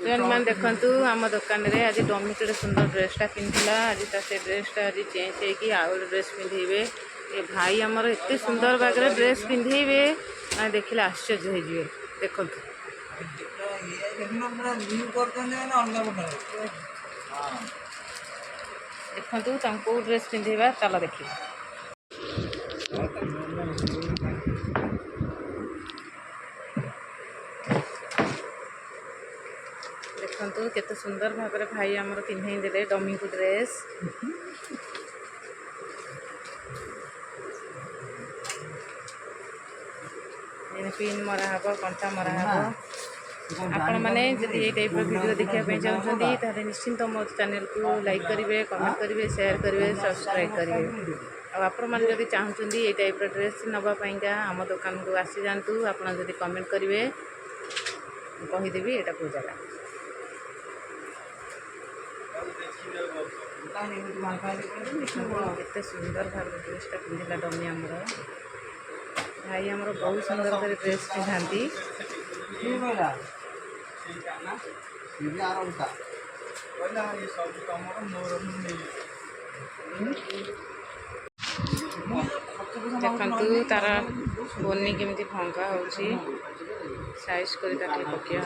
मैंने देखु आम दुकान में आज डमी के सुंदर ड्रेसटा पिंधला आज से ड्रेसटा आज चेंज होगी आउ ड्रेस पिंधे ये भाई आमर एत सुंदर बागे ड्रेस पिंधे मैं देखिले आश्चर्य हो देखो देखु ड्रेस पिंधेबा चल देखिए देखु केते सुंदर भाव भाई आमर पिंधे देले डमी को ड्रेस पिन मरा हम कंटा मरा हम आपण मैंने जब ये टाइप वीडियो देखा चाहते निश्चिंत मो चैनल को लाइक करेंगे कमेंट करेंगे शेयर करेंगे सब्सक्राइब करेंगे आपण मैंने जब चाहते ये टाइप ड्रेस नापाई आम दुकान को आसी जातु आप कमेंट करेंगे कहीदेवी यहाँ कौ जगह केते सुंदर भाव ड्रेसटा पिंधला डमी आमर भाई आमर बहुत सुंदर कर ड्रेस पिंधाती देखु तार बोनी केमती भंगा हो साइज कर पकिया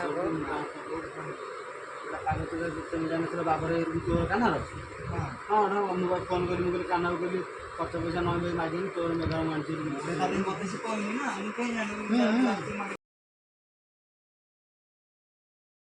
हम फोन करी काना करी खर्च पैसा ना मागे तोर मेघा मानसी